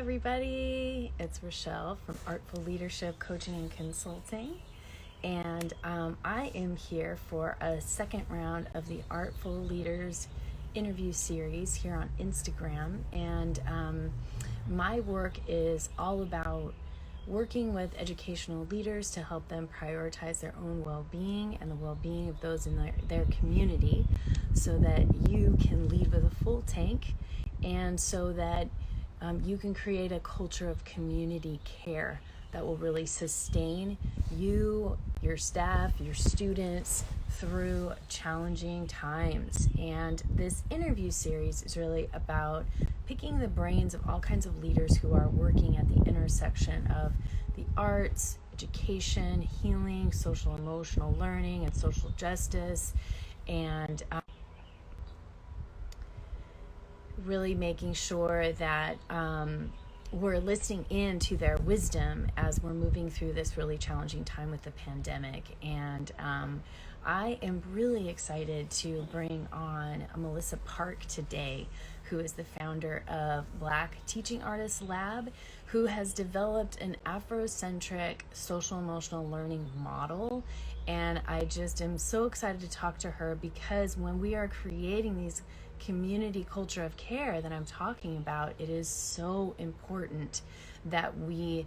everybody. It's Rochelle from Artful Leadership Coaching and Consulting. And I am here for a second round of the Artful Leaders interview series here on Instagram. And my work is all about working with educational leaders to help them prioritize their own well-being and the well-being of those in their community so that you can lead with a full tank and so that you can create a culture of community care that will really sustain you, your staff, your students through challenging times. And this interview series is really about picking the brains of all kinds of leaders who are working at the intersection of the arts, education, healing, social emotional learning, and social justice, and really making sure that we're listening in to their wisdom as we're moving through this really challenging time with the pandemic. And I am really excited to bring on Melissa Parke today, who is the founder of Black Teaching Artists Lab, who has developed an Afrocentric social emotional learning model. And I just am so excited to talk to her because when we are creating these community culture of care that I'm talking about, it is so important that we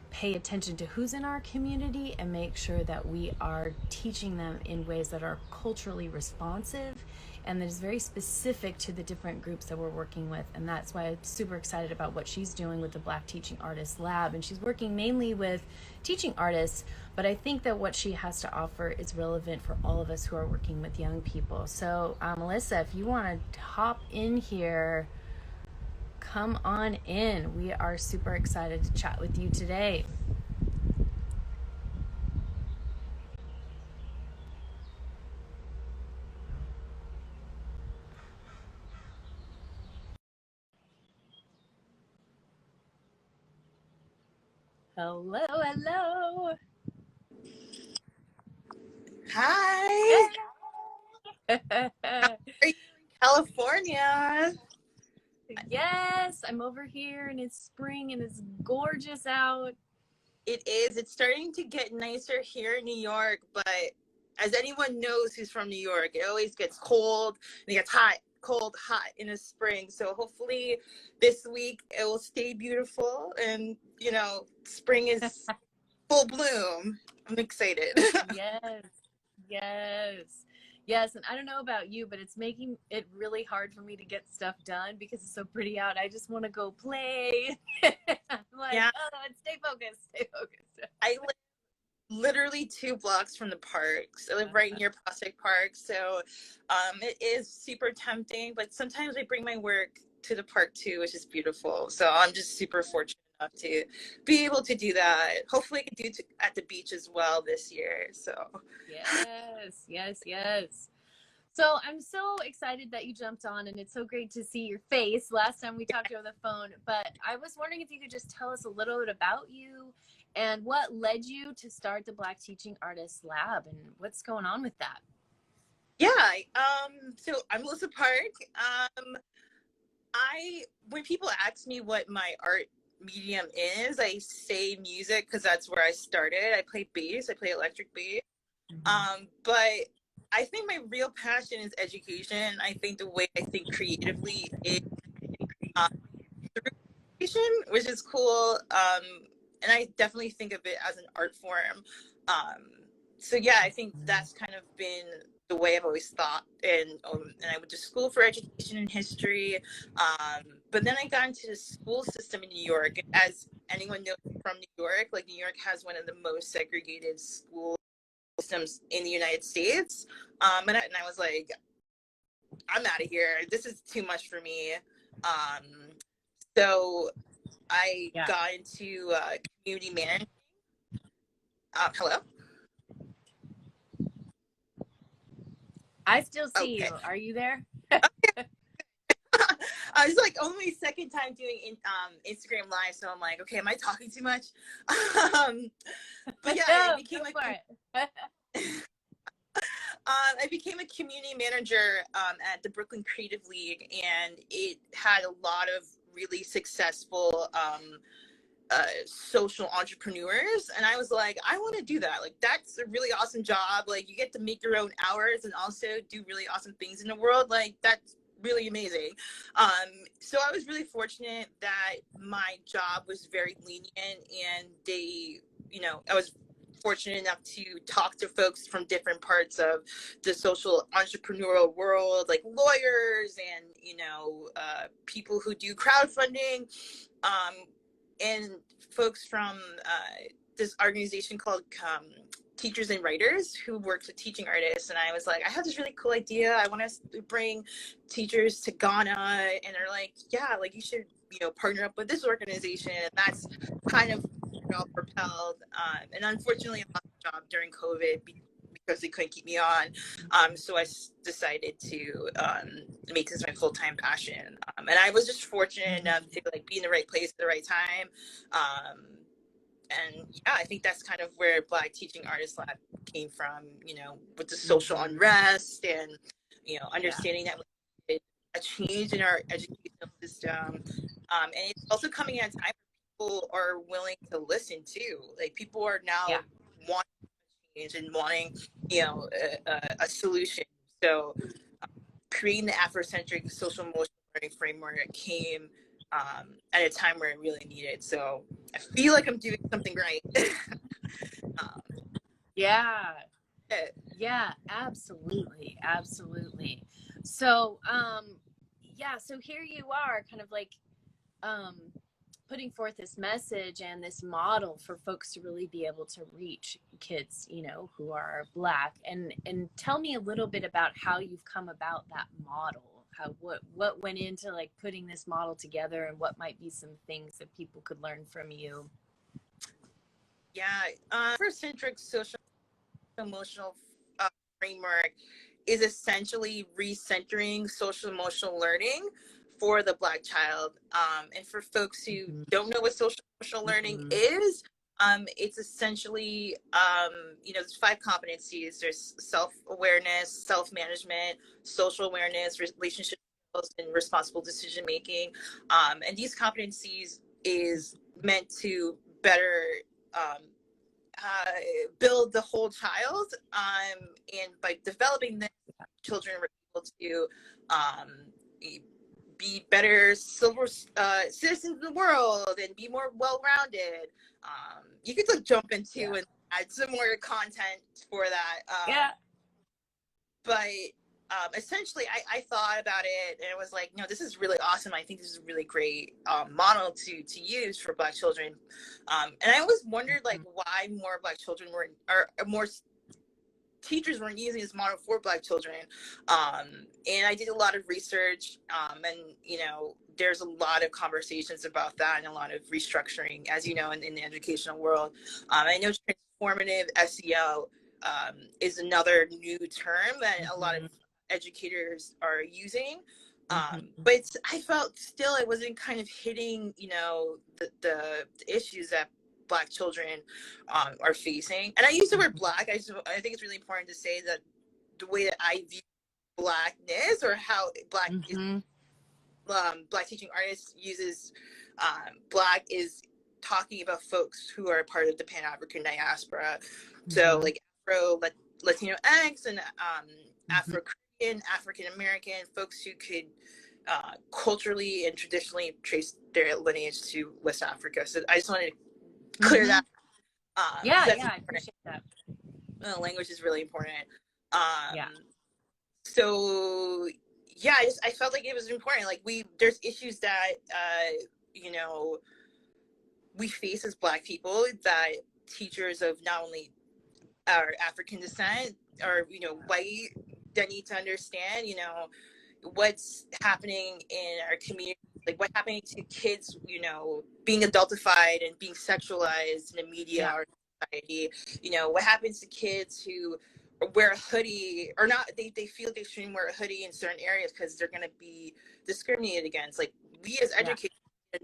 pay attention to who's in our community and make sure that we are teaching them in ways that are culturally responsive and that is very specific to the different groups that we're working with. And that's why I'm super excited about what she's doing with the Black Teaching Artists Lab. And she's working mainly with teaching artists, but I think that what she has to offer is relevant for all of us who are working with young people. So Melissa, if you want to hop in here, come on in. We are super excited to chat with you today. Hello, hello. Hi. How are you in California? Yes, I'm over here and it's spring and it's gorgeous out. It is. It's starting to get nicer here in New York, but as anyone knows who's from New York, it always gets cold and it gets hot, cold, hot in the spring. So hopefully this week it will stay beautiful and, spring is full bloom. I'm excited. Yes, yes, yes. And I don't know about you, but it's making it really hard for me to get stuff done because it's so pretty out. I just want to go play. I'm like, Yeah, stay focused, stay focused. I live literally 2 blocks from the parks. I live right near Prospect Park, so it is super tempting. But sometimes I bring my work to the park too, which is beautiful. So I'm just super fortunate enough to be able to do that. Hopefully, I can do it at the beach as well this year. So Yes, yes, yes. So I'm so excited that you jumped on, and it's so great to see your face. Last time we talked over the phone, but I was wondering if you could just tell us a little bit about you and what led you to start the Black Teaching Artists Lab and what's going on with that. yeah, so I'm Melissa Parke. When people ask me what my art medium is, I say music because that's where I started. I play bass. I play electric bass. But I think my real passion is education. I think the way I think creatively is through education, which is cool. And I definitely think of it as an art form. So yeah, I think that's kind of been the way I've always thought. And I went to school for education and history. But then I got into the school system in New York. As anyone knows from New York, like New York has one of the most segregated school systems in the United States. And I was like, I'm out of here. This is too much for me. So I got into community management. Hello? I still see you. Are you there? It's like only second time doing Instagram Live, so I'm like, okay, am I talking too much? But yeah, I became I became a community manager at the Brooklyn Creative League, and it had a lot of really successful social entrepreneurs, and I was like, I want to do that. Like, that's a really awesome job. Like, you get to make your own hours and also do really awesome things in the world. Like, that's really amazing. So I was really fortunate that my job was very lenient, and they, you know, I was fortunate enough to talk to folks from different parts of the social entrepreneurial world, like lawyers and, you know, people who do crowdfunding, and folks from this organization called Teachers and Writers, who works with teaching artists. And I was like, I have this really cool idea. I want to bring teachers to Ghana. And they're like, yeah, like you should, you know, partner up with this organization. And that's kind of all propelled. And unfortunately, I lost my job during COVID because they couldn't keep me on. So I decided to make this my full-time passion. And I was just fortunate enough to like be in the right place at the right time. And yeah, I think that's kind of where Black Teaching Artist Lab came from, you know, with the social unrest and, you know, understanding that we needed a change in our educational system. And it's also coming at a time where people are willing to listen too. Like, people are now wanting change and wanting, you know, a solution. So creating the Afrocentric social emotional learning framework came at a time where I really needed. So I feel like I'm doing something right. Yeah, absolutely. Absolutely. So, so here you are kind of like, putting forth this message and this model for folks to really be able to reach kids, you know, who are Black. And tell me a little bit about how you've come about that model. How what went into like putting this model together, and what might be some things that people could learn from you. Yeah, Afrocentric social emotional framework is essentially recentering social emotional learning for the Black child. And for folks who don't know what social emotional learning is, it's essentially, you know, there's 5 competencies. There's self-awareness, self-management, social awareness, relationship skills, and responsible decision-making. And these competencies is meant to better build the whole child, and by developing this, children were able to be better citizens of the world and be more well-rounded. You could like jump into and add some more content for that. But essentially, I thought about it, and it was like, no, this is really awesome. I think this is a really great model to use for Black children. And I always wondered, like, why more Black children weren't, or more teachers weren't using this model for Black children. And I did a lot of research, and, you know, there's a lot of conversations about that and a lot of restructuring, as you know, in the educational world. I know transformative SEL is another new term that a lot of educators are using. But I felt still it wasn't kind of hitting, you know, the issues that Black children are facing. And I use the word Black. I think it's really important to say that the way that I view Blackness, or how Black is, Black Teaching Artists uses Black, is talking about folks who are part of the Pan-African diaspora. So like Latino X and Afro-Caribbean, African-American, folks who could culturally and traditionally trace their lineage to West Africa. So I just wanted to clear that. I appreciate that. Language is really important. So yeah, I felt like it was important. Like, there's issues that you know, we face as Black people, that teachers of not only our African descent or, you know, white, that need to understand, you know, what's happening in our community, like what's happening to kids, you know, being adultified and being sexualized in the media or society. You know, what happens to kids who wear a hoodie or not, they feel they shouldn't wear a hoodie in certain areas because they're going to be discriminated against. Like, we as educators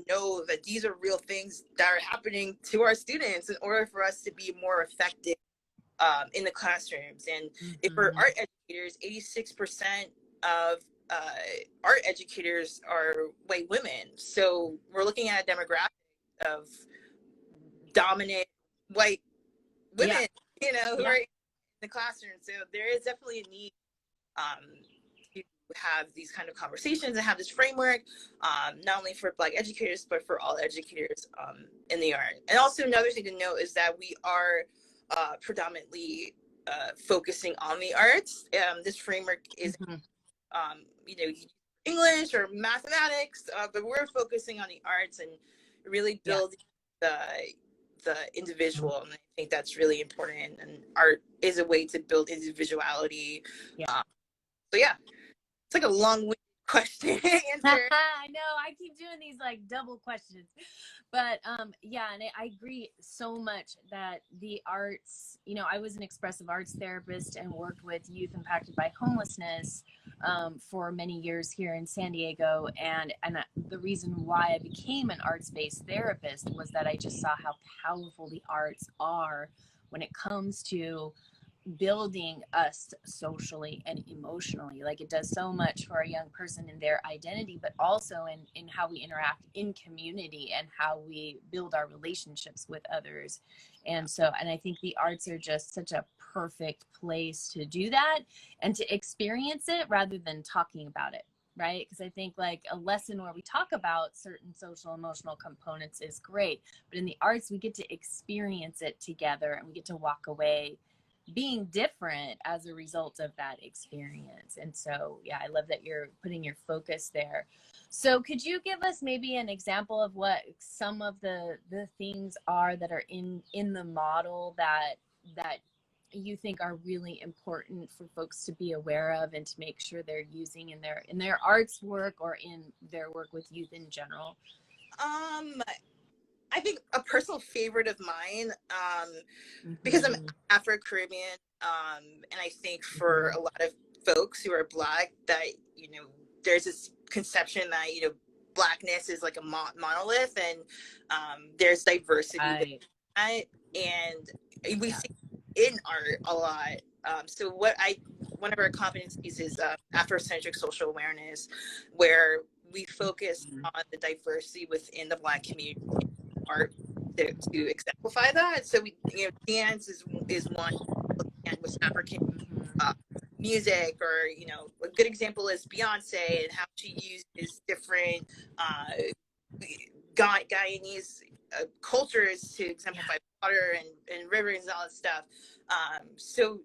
know that these are real things that are happening to our students in order for us to be more effective in the classrooms. And if for art educators, 86% of art educators are white women. So we're looking at a demographic of dominant white women, who are in the classroom. So there is definitely a need to have these kind of conversations and have this framework, not only for Black educators, but for all educators in the art. And also another thing to note is that we are predominantly focusing on the arts. This framework is, English or mathematics, but we're focusing on the arts and really building the individual. And I think that's really important. And art is a way to build individuality. So yeah, it's like a long-winded question answer. I know, I keep doing these like double questions, but yeah, and I agree so much that the arts, I was an expressive arts therapist and worked with youth impacted by homelessness for many years here in San Diego, and the reason why I became an arts-based therapist was that I just saw how powerful the arts are when it comes to building us socially and emotionally. Like, it does so much for a young person in their identity, but also in how we interact in community and how we build our relationships with others. And I think the arts are just such a perfect place to do that and to experience it rather than talking about it, right? Because I think like a lesson where we talk about certain social emotional components is great, but in the arts we get to experience it together and we get to walk away being different as a result of that experience. And so, yeah, I love that you're putting your focus there. So could you give us maybe an example of what some of the things are that are in the model that you think are really important for folks to be aware of and to make sure they're using in their arts work or in their work with youth in general? I think a personal favorite of mine, because I'm Afro-Caribbean, and I think for a lot of folks who are Black, that, there's this conception that, Blackness is like a monolith, and there's diversity. Right. And we see in art a lot. So one of our competencies is Afrocentric social awareness, where we focus on the diversity within the Black community art to exemplify that. So dance is one, and with African music, or a good example is Beyonce and how she uses different Guyanese cultures to exemplify water and rivers and all that stuff. So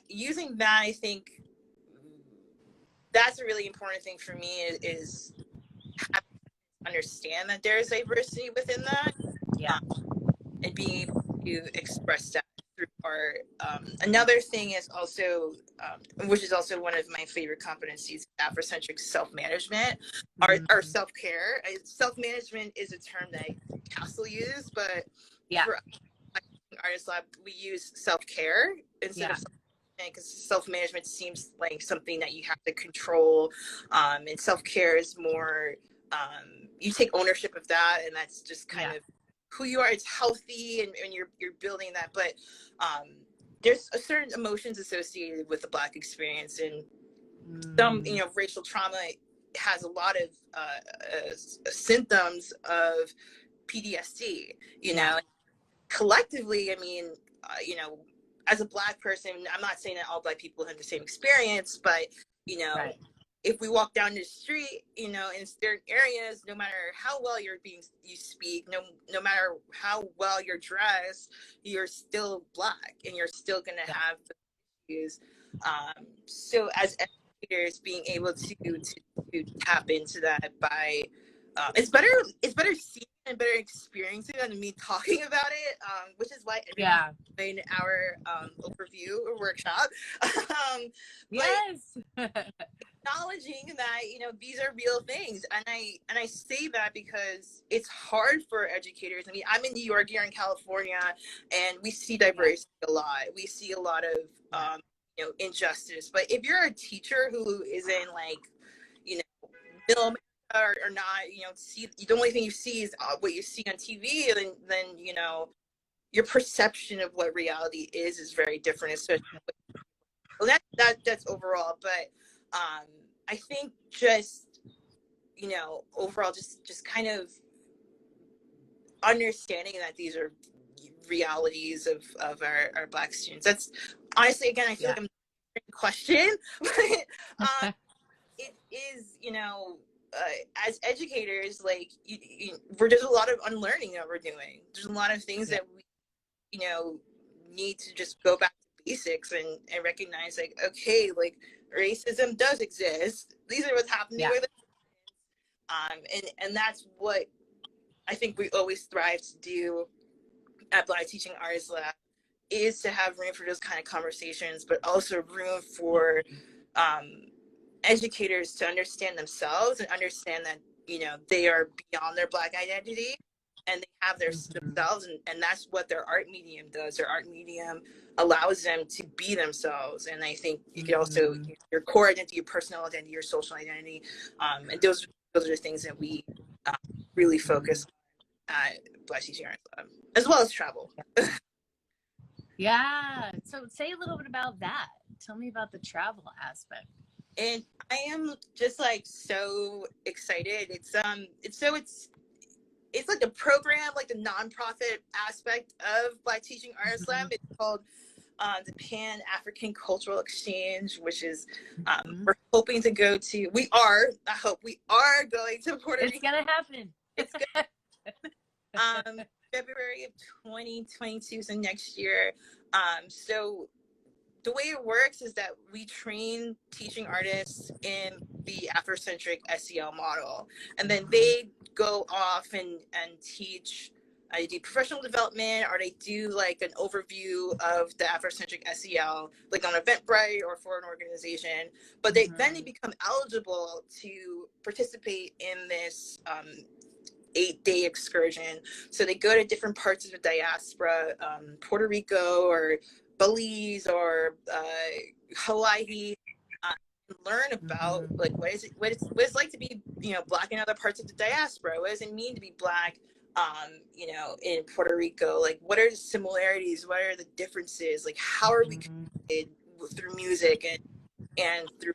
using that, I think that's a really important thing for me is having to understand that there is diversity within that, and being able to express that through art. Another thing is also, which is also one of my favorite competencies, Afrocentric self-management, or self-care. Self-management is a term that CASTLE use, but for Artist Lab, we use self-care instead of because self-management seems like something that you have to control, and self-care is more, you take ownership of that, and that's just kind of who you are. It's healthy, and you're building that, but there's a certain emotions associated with the Black experience, and some racial trauma has a lot of symptoms of PTSD. Collectively, I mean, as a Black person, I'm not saying that all Black people have the same experience, but if we walk down the street, in certain areas, no matter how well you speak, no matter how well you're dressed, you're still Black, and you're still going to have the issues. So as educators, being able to tap into that by, it's better seeing and better experiencing than me talking about it, which is why everyone in our overview or workshop. Yes. Acknowledging that these are real things, and I say that because it's hard for educators. I mean, I'm in New York, you're in California, and we see diversity a lot. We see a lot of injustice. But if you're a teacher who isn't middle or not, see, the only thing you see is what you see on TV, then your perception of what reality is very different. Especially, well, that's overall. But I think just, overall, just kind of understanding that these are realities of our Black students. That's honestly, again, I feel like I'm a question, but it is, as educators, like there's a lot of unlearning that we're doing. There's a lot of things that we, need to just go back to basics and recognize, like, okay, like racism does exist. These are what's happening with it. And that's what I think we always strive to do at Black Teaching Artists Lab, is to have room for those kind of conversations, but also room for educators to understand themselves and understand that, they are beyond their Black identity and they have their themselves, and that's what their art medium does. Their art medium allows them to be themselves. And I think you could also, your core identity, your personal identity, your social identity, and those are the things that we really focus on at Black Teaching Arts Lab, as well as travel. Yeah. So say a little bit about that. Tell me about the travel aspect. And I am just like so excited. It's like the program, like the nonprofit aspect of Black Teaching Arts Lab. It's called the Pan African Cultural Exchange, which is we're hoping to go to. I hope we are going to Puerto Rico. It's gonna happen. It's good. February of 2022, so next year. So the way it works is that we train teaching artists in the Afrocentric SEL model, and then they go off and teach. They do professional development, or they do like an overview of the Afrocentric SEL, like on Eventbrite or for an organization. But then they become eligible to participate in this 8-day excursion. So they go to different parts of the diaspora, Puerto Rico or Belize or Hawaii, learn about like what it's like to be Black in other parts of the diaspora. What does it mean to be Black in Puerto Rico? Like, what are the similarities? What are the differences? Like, how are we connected through music and through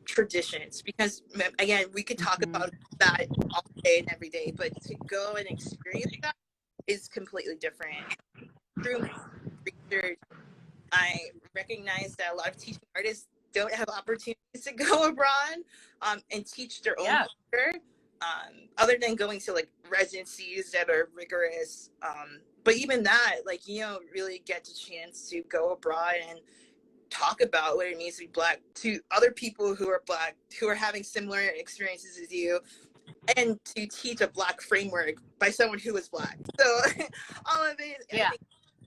traditions? Because again, we could talk about that all day and every day, but to go and experience that is completely different. Through research, I recognize that a lot of teaching artists don't have opportunities to go abroad and teach their own culture, other than going to like residencies that are rigorous. But even that, like, you don't really get the chance to go abroad and talk about what it means to be Black to other people who are Black, who are having similar experiences as you, and to teach a Black framework by someone who is Black. So all of it, I think,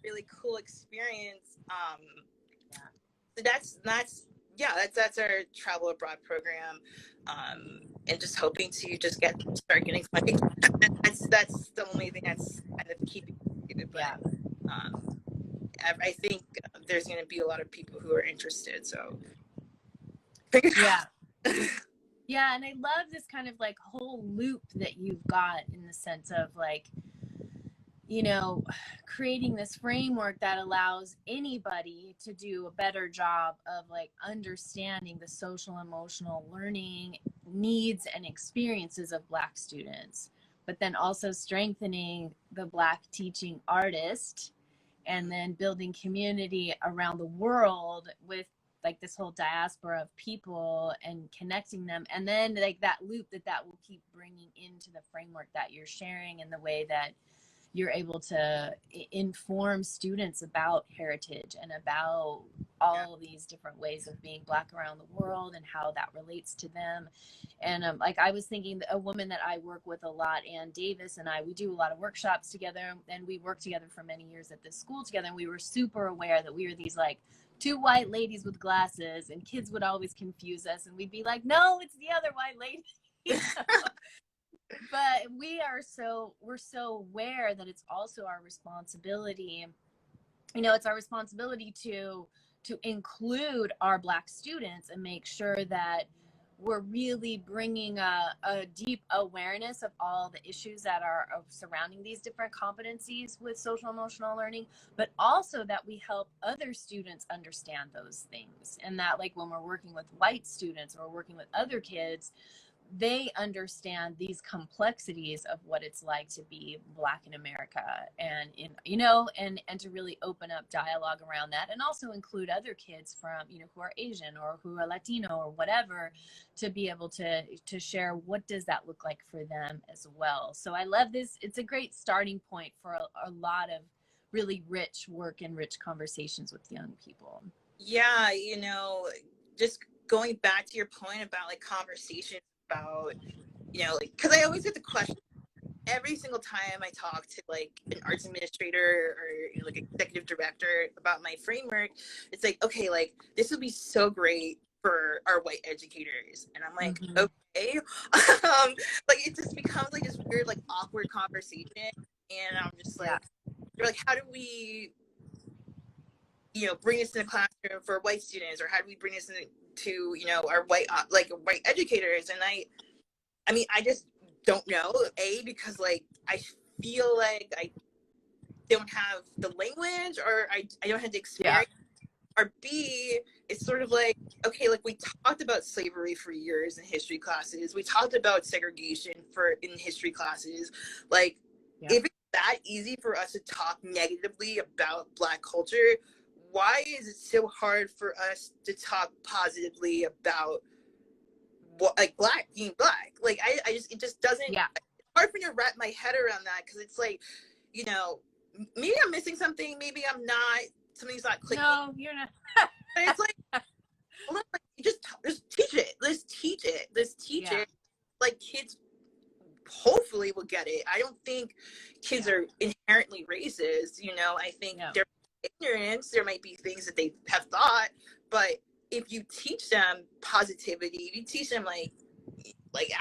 really cool experience. So that's our travel abroad program, and just hoping to just start getting funding. That's the only thing that's kind of keeping it. But I think there's going to be a lot of people who are interested. So yeah, and I love this kind of like whole loop that you've got, in the sense of like, creating this framework that allows anybody to do a better job of like understanding the social emotional learning needs and experiences of Black students, but then also strengthening the Black teaching artist, and then building community around the world with like this whole diaspora of people and connecting them. And then like that loop that will keep bringing into the framework that you're sharing, and the way that you're able to inform students about heritage and about all these different ways of being Black around the world and how that relates to them. And like I was thinking, a woman that I work with a lot, Ann Davis, and we do a lot of workshops together, and we worked together for many years at this school together. And we were super aware that we were these like two white ladies with glasses, and kids would always confuse us, and we'd be like, no, it's the other white lady. But we're so aware that it's also our responsibility. It's our responsibility to include our Black students and make sure that we're really bringing a deep awareness of all the issues that are surrounding these different competencies with social emotional learning, but also that we help other students understand those things. And that, like, when we're working with white students or working with other kids, they understand these complexities of what it's like to be Black in America, and and to really open up dialogue around that, and also include other kids from, who are Asian or who are Latino or whatever, to be able to share what does that look like for them as well. So I love this. It's a great starting point for a lot of really rich work and rich conversations with young people. Yeah, just going back to your point about like conversations about, like, because I always get the question every single time I talk to like an arts administrator or like executive director about my framework. It's like, okay, like this would be so great for our white educators, and I'm like, Mm-hmm. okay. Like it just becomes like this weird, like awkward conversation, and I'm just like, they're like, how do we bring this in the classroom for white students, or how do we bring this into our white white educators? And I mean, I just don't know. Because like I feel like I don't have the language, or I don't have the experience. Or B, it's sort of like, okay, like we talked about slavery for years in history classes. We talked about segregation in history classes. Like, if it's that easy for us to talk negatively about Black culture, why is it so hard for us to talk positively about what, like, being Black? Like, I just, it just doesn't. Yeah. It's hard for me to wrap my head around that, because it's like, maybe I'm missing something. Maybe I'm not. Something's not clicking. No, you're not. But it's like, just teach it. Let's teach it. It. Like, kids hopefully will get it. I don't think kids are inherently racist. I think they're ignorant. There might be things that they have thought, but if you teach them positivity, if you teach them like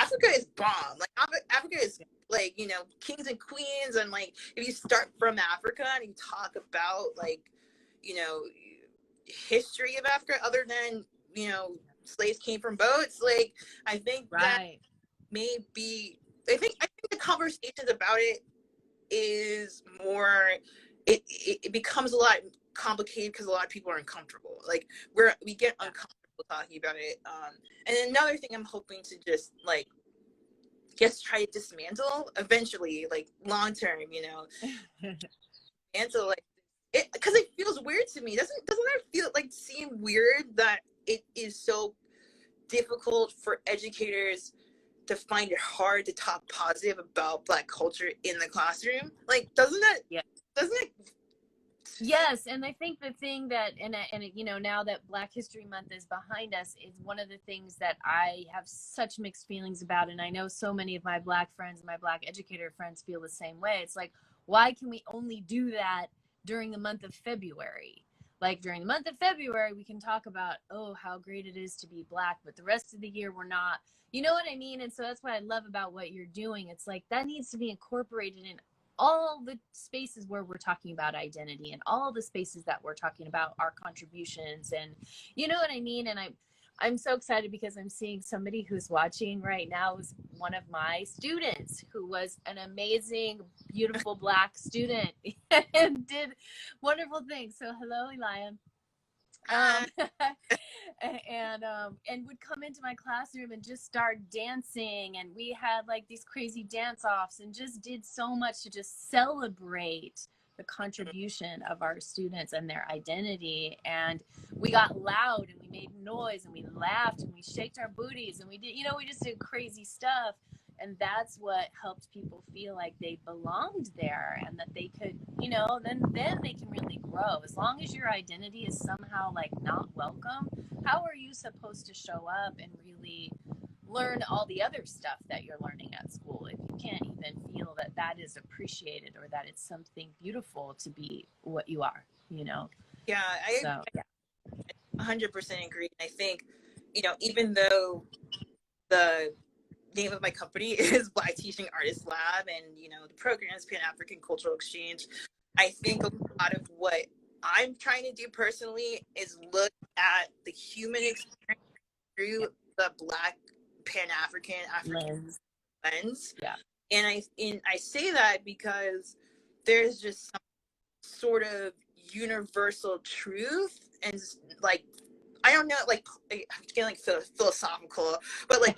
Africa is bomb. Like Africa is like, kings and queens, and like if you start from Africa and you talk about like, history of Africa, other than slaves came from boats. Like, I think that maybe I think the conversations about it is more. It becomes a lot complicated because a lot of people are uncomfortable. Like we get uncomfortable talking about it. And another thing I'm hoping to just try to dismantle eventually, like long term, dismantle like it, because it feels weird to me. Doesn't that feel like seem weird that it is so difficult for educators to find it hard to talk positive about Black culture in the classroom? Like, doesn't it? Yes, and I think the thing that, and now that Black History Month is behind us, is one of the things that I have such mixed feelings about, and I know so many of my Black friends, my Black educator friends, feel the same way. It's like, why can we only do that during the month of February? Like, during the month of February, we can talk about, oh, how great it is to be Black, but the rest of the year we're not. You know what I mean? And so that's what I love about what you're doing. It's like that needs to be incorporated in all the spaces where we're talking about identity, and all the spaces that we're talking about our contributions, and you know what I mean? And I'm so excited because I'm seeing somebody who's watching right now is one of my students, who was an amazing, beautiful Black student and did wonderful things. So hello, Elian. And would come into my classroom and just start dancing, and we had like these crazy dance offs, and just did so much to just celebrate the contribution of our students and their identity. And we got loud, and we made noise, and we laughed, and we shaked our booties, and we did, we just did crazy stuff. And that's what helped people feel like they belonged there, and that they could, then they can really grow. As long as your identity is somehow like not welcome, how are you supposed to show up and really learn all the other stuff that you're learning at school if you can't even feel that that is appreciated, or that it's something beautiful to be what you are? Yeah, I 100% agree. I think, even though the name of my company is Black Teaching Artists Lab, and the program is Pan-African Cultural Exchange, I think a lot of what I'm trying to do personally is look at the human experience through the Black Pan-African lens. Yeah. And I say that because there's just some sort of universal truth, and like, I don't know, like, I'm getting like philosophical, but like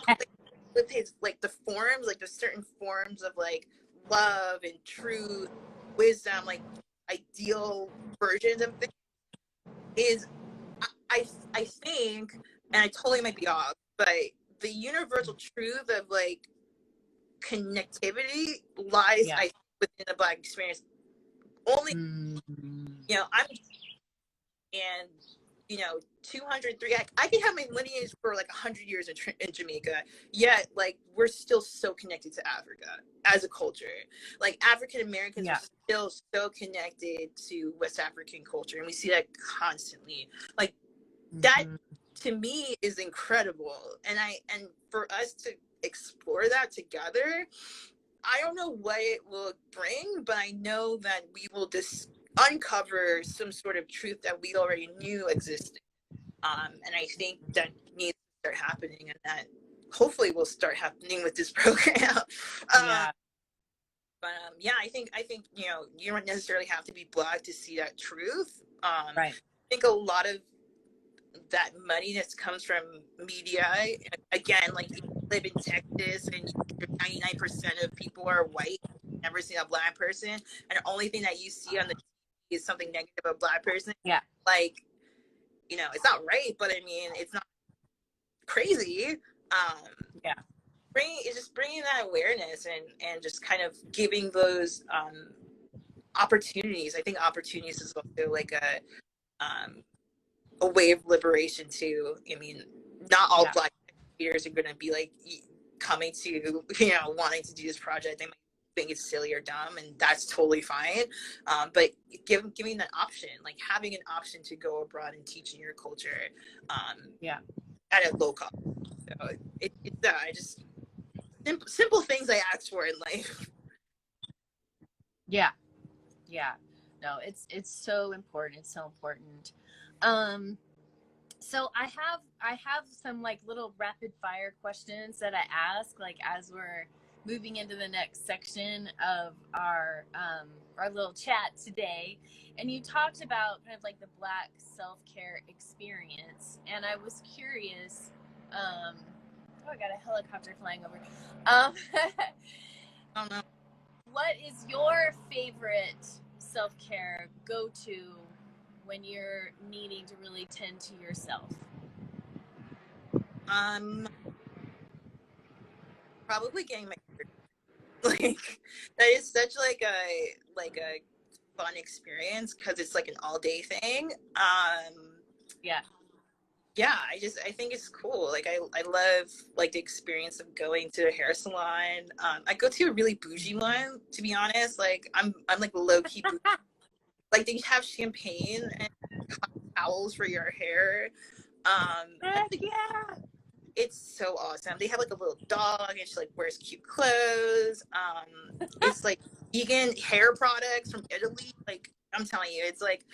with his, like, the forms, like the certain forms of like love and truth, wisdom, like ideal versions of things, is I think, and I totally might be off, but the universal truth of like connectivity lies, I think, within the Black experience. Only, you know, and you know, 203, I can have my lineage for like 100 years in Jamaica, yet like we're still so connected to Africa as a culture. Like African Americans are still so connected to West African culture, and we see that constantly. Like that to me is incredible, and for us to explore that together, I don't know what it will bring, but I know that we will uncover some sort of truth that we already knew existed. And I think that needs to start happening, and that hopefully will start happening with this program. But I think, you know, you don't necessarily have to be Black to see that truth. I think a lot of that muddiness comes from media. Again, like, you live in Texas and 99% of people are white, never seen a Black person, and the only thing that you see on the TV is something negative about a Black person. Like, you know, it's not right, but I mean, it's not crazy. It's just bringing that awareness, and just kind of giving those opportunities. I think opportunities is also like a way of liberation too. I mean, not all Black educators are going to be like coming to, you know, wanting to do this project. They might think it's silly or dumb, and that's totally fine. But giving that option, like having an option to go abroad and teach in your culture, at a low cost. So I just simple things I ask for in life. No, it's so important. It's so important. So I have some like little rapid fire questions that I ask, like, as we're moving into the next section of our little chat today. And you talked about kind of like the Black self-care experience, and I was curious. Oh, I got a helicopter flying over. Oh no. What is your favorite self-care go-to when you're needing to really tend to yourself? Probably getting my hair. Like, that is such like a fun experience because it's like an all day thing. I think it's cool. Like, I love like the experience of going to a hair salon. I go to a really bougie one, to be honest. Like, I'm like low key bougie. Like, they have champagne and towels for your hair. It's so awesome. They have like a little dog, and she like wears cute clothes. It's like vegan hair products from Italy. Like, I'm telling you, it's like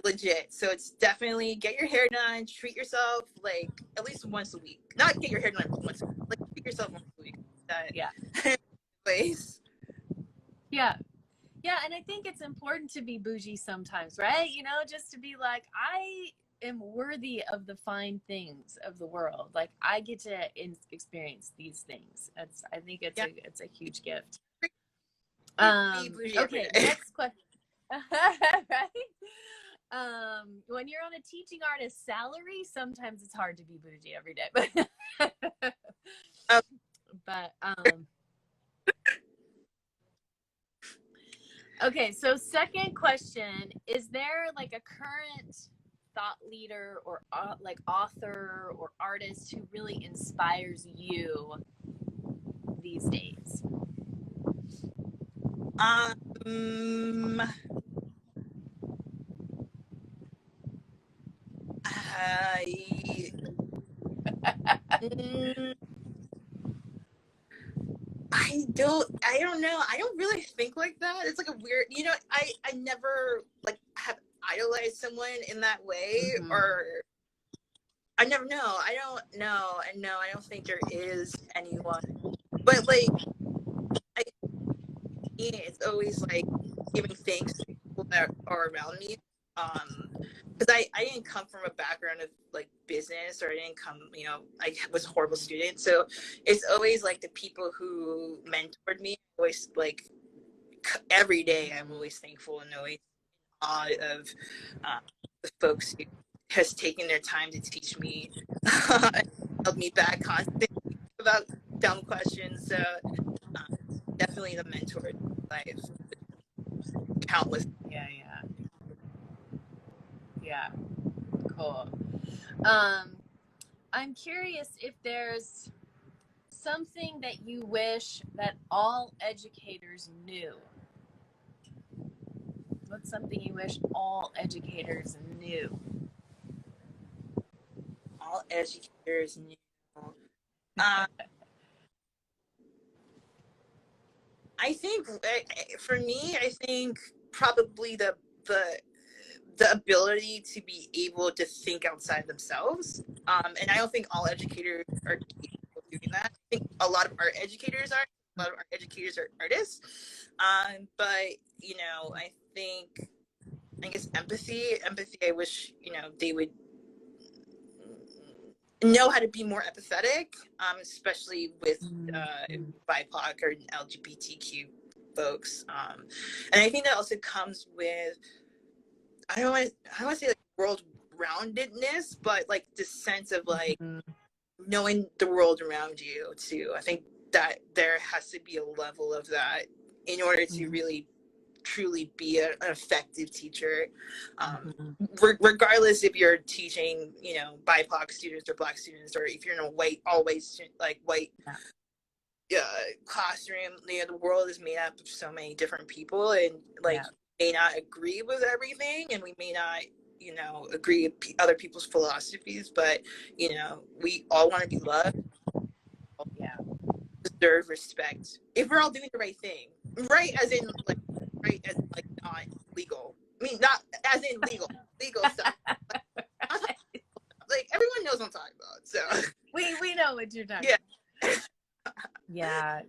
legit. So it's definitely get your hair done, treat yourself like at least once a week. Not get your hair done once a week, like treat yourself once a week. Place. And I think it's important to be bougie sometimes, right? You know, just to be like, I am worthy of the fine things of the world. Like, I get to experience these things. I think it's a huge gift. Okay, next question. Right? When you're on a teaching artist salary, sometimes it's hard to be bougie every day. Okay, so second question, is there like a current thought leader or like author or artist who really inspires you these days? I don't know. I don't really think like that. It's like a weird, you know, I never like have idolized someone in that way, or I never know. I don't know. And no, I don't think there is anyone. But like, it's always like giving thanks to people that are around me. Because I didn't come from a background of like business, or I didn't come, I was a horrible student. So it's always like the people who mentored me, always like every day I'm always thankful and always in awe of the folks who has taken their time to teach me and held me back constantly about dumb questions. So definitely the mentors in my life, countless. Yeah, cool. I'm curious if there's something that you wish that all educators knew. What's something you wish all educators knew? All educators knew. I think for me, I think probably the able to be able to think outside themselves. And I don't think all educators are capable of doing that. I think a lot of art educators are. A lot of art educators are artists. But I think, I guess empathy. I wish they would know how to be more empathetic, especially with BIPOC or LGBTQ folks. And I think that also comes with, I don't want to say like world-roundedness, but like this sense of like knowing the world around you too. I think that there has to be a level of that in order to really truly be an effective teacher, regardless if you're teaching BIPOC students or Black students, or if you're in a white classroom. The world is made up of so many different people, and like may not agree with everything, and we may not agree with other people's philosophies, but we all want to be loved, deserve respect if we're all doing the right thing, right as in like not legal. I mean, not as in legal stuff. Like everyone knows what I'm talking about. So we know what you're talking about.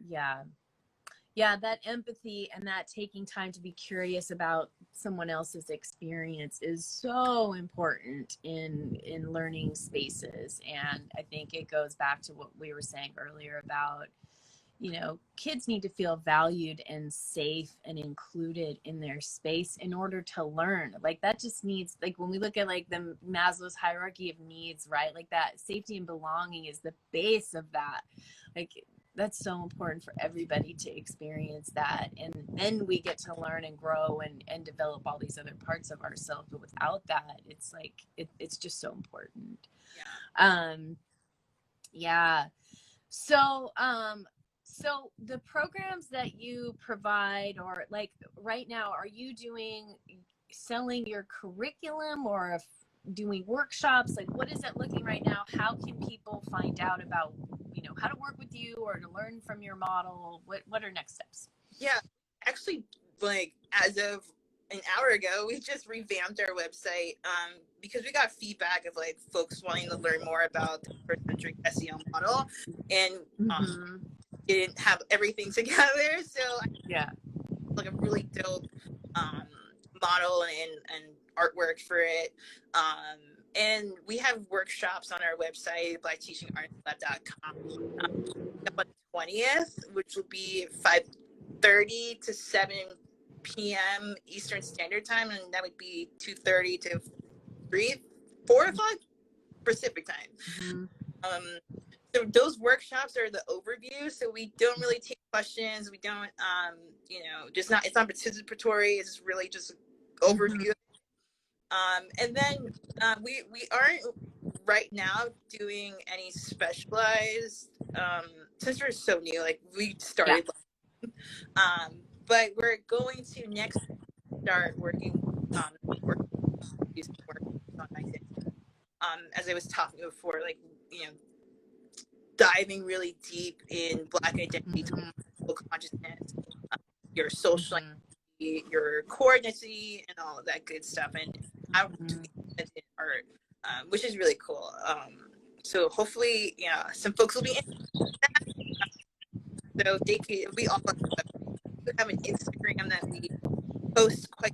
Yeah, that empathy and that taking time to be curious about someone else's experience is so important in learning spaces. And I think it goes back to what we were saying earlier about kids need to feel valued and safe and included in their space in order to learn. Like that just needs, like when we look at like the Maslow's hierarchy of needs, right? Like that safety and belonging is the base of that. Like that's so important for everybody to experience that. And then we get to learn and grow and develop all these other parts of ourselves. But without that, it's like, it's just so important. Yeah. So the programs that you provide, or like right now, are you selling your curriculum or doing workshops? Like what is it looking right now? How can people find out about, how to work with you or to learn from your model? What are next steps? Yeah, actually, like as of an hour ago, we just revamped our website because we got feedback of like folks wanting to learn more about the Afrocentric SEL model, and didn't have everything together. So like a really dope model and artwork for it. And we have workshops on our website, blackteachingartlab.com, on the 20th, which will be 5:30 to 7 p.m. Eastern Standard Time, and that would be 2:30 to 4 o'clock Pacific Time. So those workshops are the overview. So we don't really take questions. We don't, it's not participatory. It's really just overview. And then we aren't right now doing any specialized, since we're so new, like we started, but we're going to next start working on I think, as I was talking before, like, diving really deep in Black identity, consciousness, your social identity, your core identity, and all of that good stuff. And how do we implement it in art? which is really cool. So hopefully, yeah, some folks will be in that. So they can, we all have an Instagram that we post quite.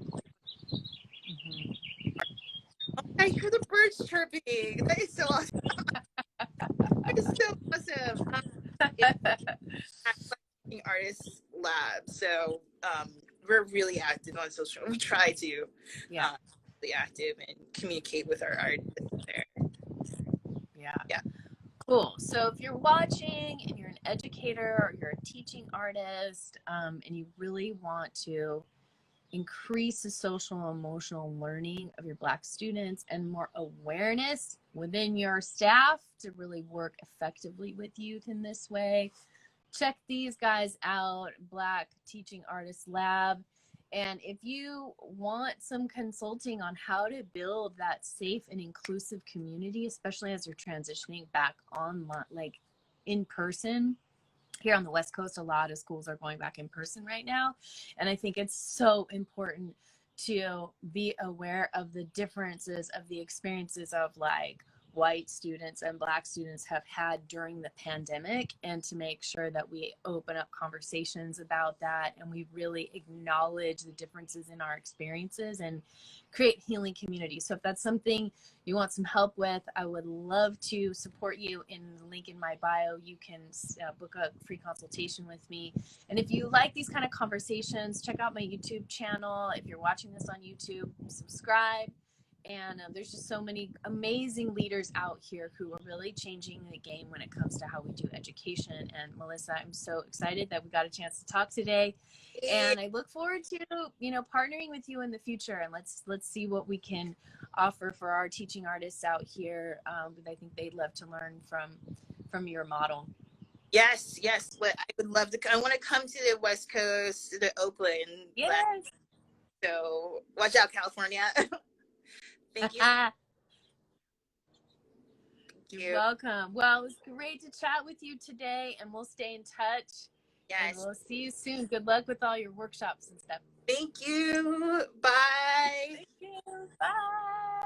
I hear the birds chirping. That is so awesome. That is so awesome. It's Artists Lab. So we're really active on social. We try to be active and communicate with our artists there. Yeah. Cool. So if you're watching and you're an educator or you're a teaching artist, and you really want to increase the social and emotional learning of your Black students and more awareness within your staff to really work effectively with youth in this way, check these guys out, Black Teaching Artists Lab. And if you want some consulting on how to build that safe and inclusive community, especially as you're transitioning back online, like in person, here on the West Coast, a lot of schools are going back in person right now. And I think it's so important to be aware of the differences of the experiences of like white students and Black students have had during the pandemic, and to make sure that we open up conversations about that and we really acknowledge the differences in our experiences and create healing communities. So if that's something you want some help with, I would love to support you. In the link in my bio, you can book a free consultation with me. And if you like these kind of conversations, check out my YouTube channel. If you're watching this on YouTube, subscribe. And there's just so many amazing leaders out here who are really changing the game when it comes to how we do education. And Melissa, I'm so excited that we got a chance to talk today. And I look forward to, partnering with you in the future. And let's see what we can offer for our teaching artists out here. But I think they'd love to learn from your model. Yes. But I would love to. I want to come to the West Coast, to Oakland. Yes. So watch out, California. Thank you. You're welcome. Well, it was great to chat with you today, and we'll stay in touch. Yes. And we'll see you soon. Good luck with all your workshops and stuff. Thank you. Bye. Thank you. Bye.